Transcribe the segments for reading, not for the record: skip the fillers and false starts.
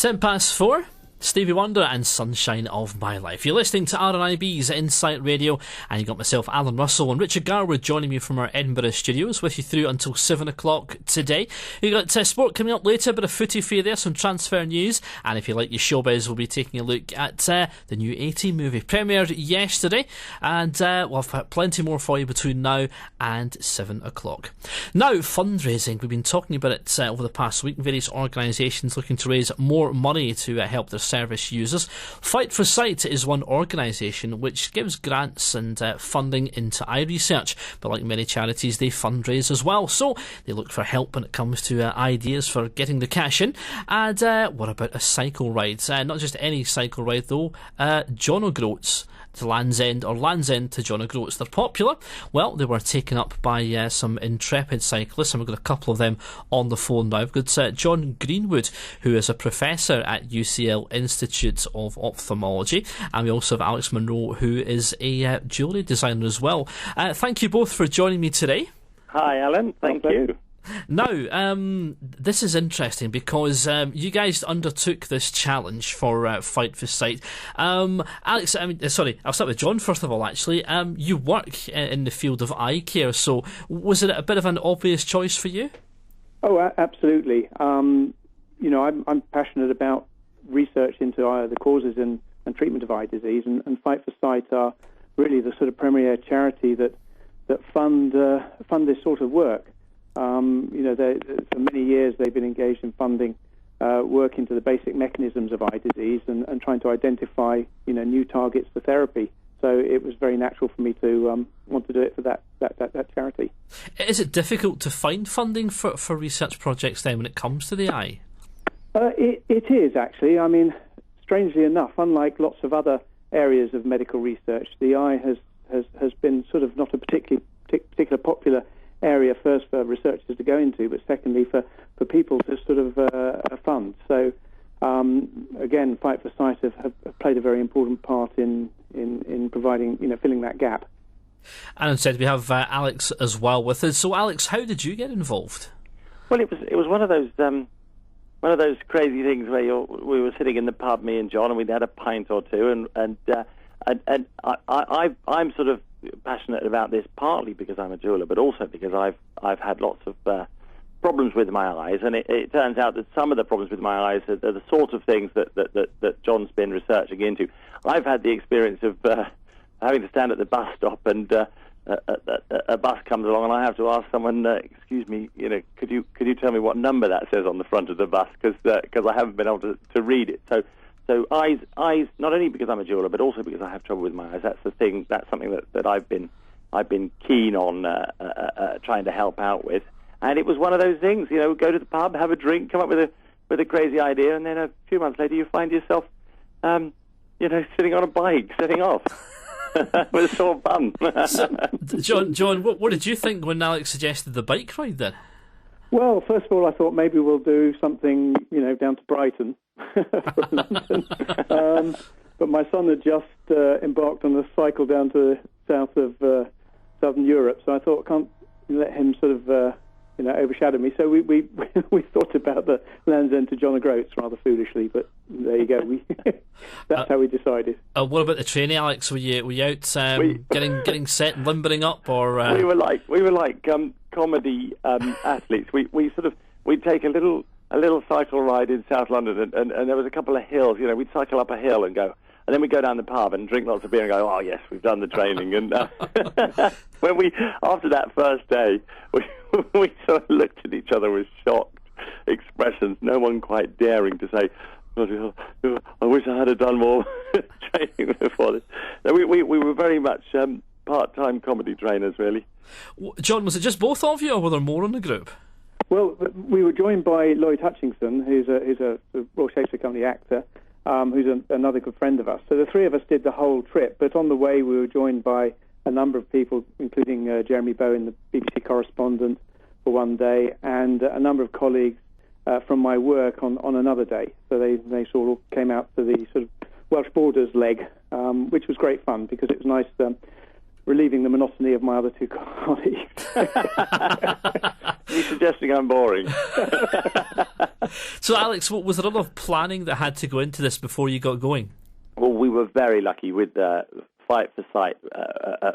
4:10, Stevie Wonder and Sunshine of My Life. You're listening to RNIB's Insight Radio, and you got myself, Alan Russell, and Richard Garwood joining me from our Edinburgh studios, with you through until 7 o'clock today. You got sport coming up later, a bit of footy for you there, some transfer news, and if you like your showbiz, we'll be taking a look at the new A-Team movie, premiered yesterday, and we'll have plenty more for you between now and 7 o'clock. Now, fundraising. We've been talking about it over the past week. Various organisations looking to raise more money to help their service users. Fight for Sight is one organisation which gives grants and funding into eye research, but like many charities, they fundraise as well, so they look for help when it comes to ideas for getting the cash in. And what about a cycle ride? Not just any cycle ride though, John O'Groats to Land's End, or Land's End to John O'Groats. They're popular. Well, they were taken up by some intrepid cyclists, and we've got a couple of them on the phone now. We've got John Greenwood, who is a professor at UCL Institute of Ophthalmology, and we also have Alex Monroe, who is a jewellery designer as well. Thank you both for joining me today. Hi, Alan. Thank you. Now, this is interesting because you guys undertook this challenge for Fight for Sight. Alex, sorry, I'll start with John first of all, actually. You work in the field of eye care, so was it a bit of an obvious choice for you? Oh, absolutely. I'm passionate about research into the causes and treatment of eye disease, and Fight for Sight are really the sort of premier charity that fund this sort of work. For many years they've been engaged in funding work into the basic mechanisms of eye disease and trying to identify new targets for therapy. So it was very natural for me to want to do it for that charity. Is it difficult to find funding for research projects then when it comes to the eye? It is actually. I mean, strangely enough, unlike lots of other areas of medical research, the eye has been sort of not a particular popular area, first for researchers to go into, but secondly for people to sort of fund. So again, Fight for Sight have played a very important part in providing, filling that gap. And instead we have Alex as well with us. So Alex, how did you get involved? Well, it was one of those crazy things where we were sitting in the pub, me and John, and we'd had a pint or two, and I'm sort of passionate about this partly because I'm a jeweller, but also because I've had lots of problems with my eyes, and it turns out that some of the problems with my eyes are the sort of things that John's been researching into. I've had the experience of having to stand at the bus stop, and a bus comes along, and I have to ask someone, "Excuse me, could you tell me what number that says on the front of the bus?" Because I haven't been able to read it. So eyes, not only because I'm a jeweller, but also because I have trouble with my eyes. That's the thing. That's something that I've been keen on trying to help out with. And it was one of those things. Go to the pub, have a drink, come up with a crazy idea, and then a few months later you find yourself, sitting on a bike, setting off. It was so fun. So, John, what did you think when Alex suggested the bike ride then? Well, first of all, I thought maybe we'll do something, down to Brighton. From London. But my son had just embarked on a cycle down to the south of southern Europe, so I thought I can't let him sort of overshadow me. So we thought about the Land's End to John O'Groats rather foolishly, but there you go. That's how we decided. What about the training, Alex? Were you out getting set, and limbering up, or we were like comedy athletes. We'd take a little cycle ride in South London, and there was a couple of hills. We'd cycle up a hill and go, and then we'd go down the pub and drink lots of beer and go, oh yes, we've done the training. And after that first day, we sort of looked at each other with shocked expressions, no one quite daring to say, I wish I had done more training before this. So we were very much part-time comedy trainers, really. John, was it just both of you, or were there more in the group? Well, we were joined by Lloyd Hutchinson, who's a Royal Shakespeare Company actor, who's another good friend of us. So the three of us did the whole trip, but on the way we were joined by a number of people, including Jeremy Bowen, the BBC correspondent, for one day, and a number of colleagues from my work on another day. So they sort of came out to the sort of Welsh Borders leg, which was great fun because it was nice relieving the monotony of my other two colleagues. You're suggesting I'm boring. So, Alex, was there a lot of planning that had to go into this before you got going? Well, we were very lucky with Fight for Sight.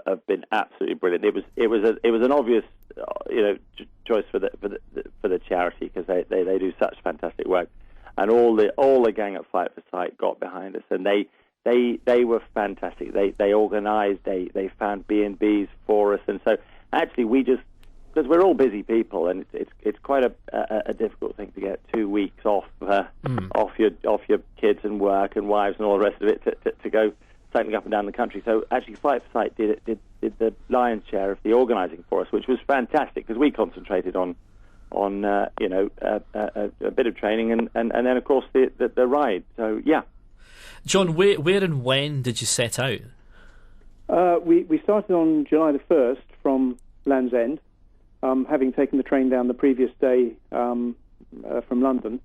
Have been absolutely brilliant. It was an obvious, choice for the charity because they do such fantastic work, and all the gang at Fight for Sight got behind us, and they were fantastic. They organised, they found B&Bs for us, and so actually we just, because we're all busy people, and it's quite a difficult thing to get 2 weeks off your kids and work and wives and all the rest of it to go cycling up and down the country. So actually, Fight for Sight did the lion's share of the organising for us, which was fantastic because we concentrated on a bit of training and then of course the ride. So yeah. John, where and when did you set out? We started on July the 1st from Land's End. Having taken the train down the previous day from London,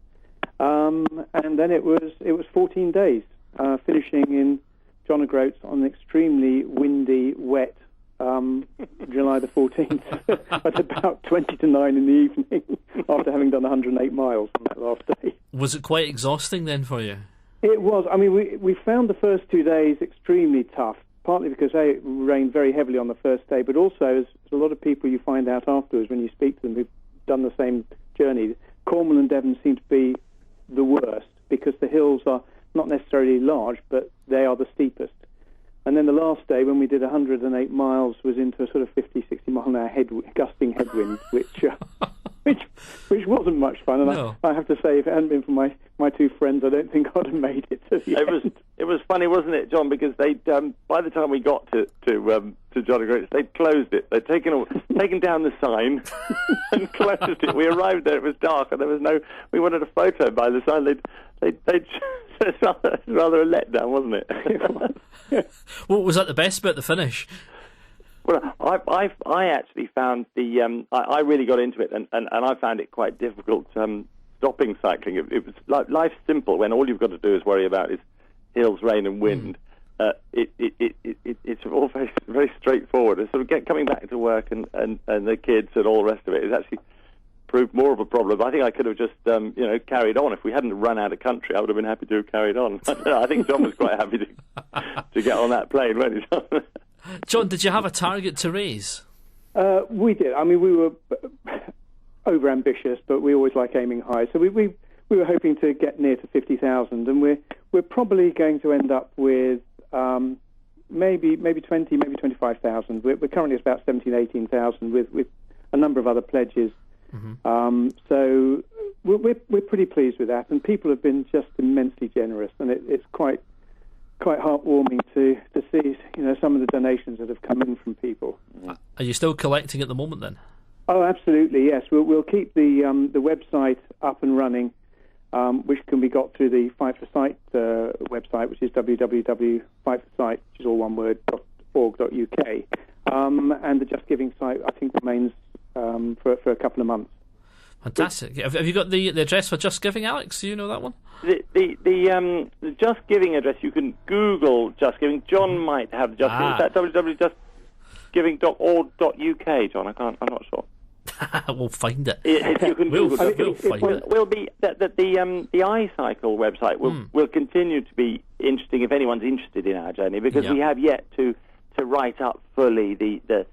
and then it was 14 days, finishing in John O'Groats on an extremely windy, wet July the 14th at about 20 to 9 in the evening, after having done 108 miles on that last day. Was it quite exhausting then for you? It was. I mean, we found the first 2 days extremely tough. Partly because it rained very heavily on the first day, but also as a lot of people you find out afterwards when you speak to them who've done the same journey, Cornwall and Devon seem to be the worst because the hills are not necessarily large, but they are the steepest. And then the last day, when we did 108 miles, was into a sort of 50, 60 mile an hour gusting headwind, which wasn't much fun. And no. I have to say, if it hadn't been for my two friends, I don't think I'd have made it to the end. It was funny, wasn't it, John? Because they by the time we got to John O'Groats, they'd closed it. They'd taken down the sign and closed it. We arrived there; it was dark, and there was no. We wanted a photo by the sign. It's rather a letdown, wasn't it? It was. Well, was that the best bit, the finish? Well, I actually found I really got into it, and I found it quite difficult stopping cycling. It was like life's simple when all you've got to do is worry about is hills, rain, and wind. It's all very, very straightforward. It's sort of coming back to work and the kids and all the rest of it is actually proved more of a problem. I think I could have just carried on. If we hadn't run out of country, I would have been happy to have carried on. I think John was quite happy to get on that plane, wasn't he, John? John, did you have a target to raise? We did. I mean, we were over-ambitious, but we always like aiming high. So we were hoping to get near to 50,000, and we're probably going to end up with maybe 20, maybe 25,000. We're currently at about 17, 18,000 with a number of other pledges. Mm-hmm. So we're pretty pleased with that, and people have been just immensely generous, and it's quite heartwarming to see some of the donations that have come in from people. Are you still collecting at the moment then? Oh, absolutely, yes. We'll keep the website up and running, which can be got through the Fight for Sight website, which is www.fightforsight, which is all one word, .org.uk. And the Just Giving site, I think, remains for a couple of months. Fantastic. Have you got the address for Just Giving, Alex? Do you know that one? The Just Giving address, you can Google Just Giving. John might have Just Giving. Is that www.justgiving.org.uk, John? I'm not sure. We'll find it. You can Google it. We'll find it. Will be that the iCycle website will continue to be interesting if anyone's interested in our journey, because we have yet to write up fully the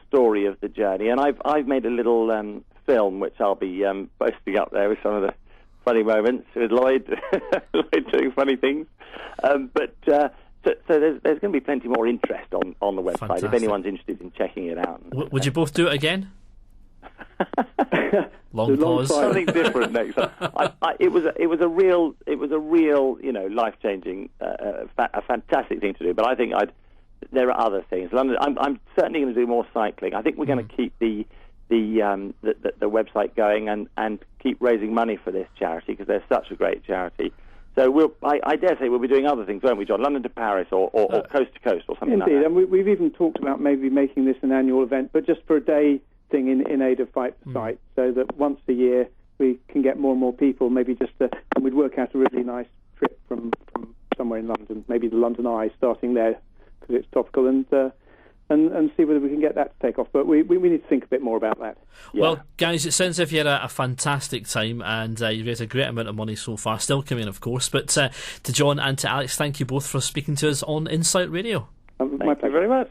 story of the journey, and I've made a little film which I'll be posting up there with some of the funny moments with Lloyd doing funny things. So there's going to be plenty more interest on the website. Fantastic. If anyone's interested in checking it out. Would you both do it again? Long pause. Something different next time. It was a real life changing, a fantastic thing to do. But I think there are other things. London. I'm certainly going to do more cycling. I think we're going to keep the website going and keep raising money for this charity, because they're such a great charity. So I dare say we'll be doing other things, won't we, John? London to Paris or coast to coast or something like that. Indeed, and we've even talked about maybe making this an annual event, but just for a day thing in aid of Fight for Sight, so that once a year we can get more and more people, maybe and we'd work out a really nice trip from somewhere in London, maybe the London Eye, starting there because it's topical, and and see whether we can get that to take off. But we need to think a bit more about that. Yeah. Well, guys, it sounds as if you had a fantastic time, and you've raised a great amount of money so far, still coming, of course. But to John and to Alex, thank you both for speaking to us on Insight Radio. My pleasure. Thank you very much.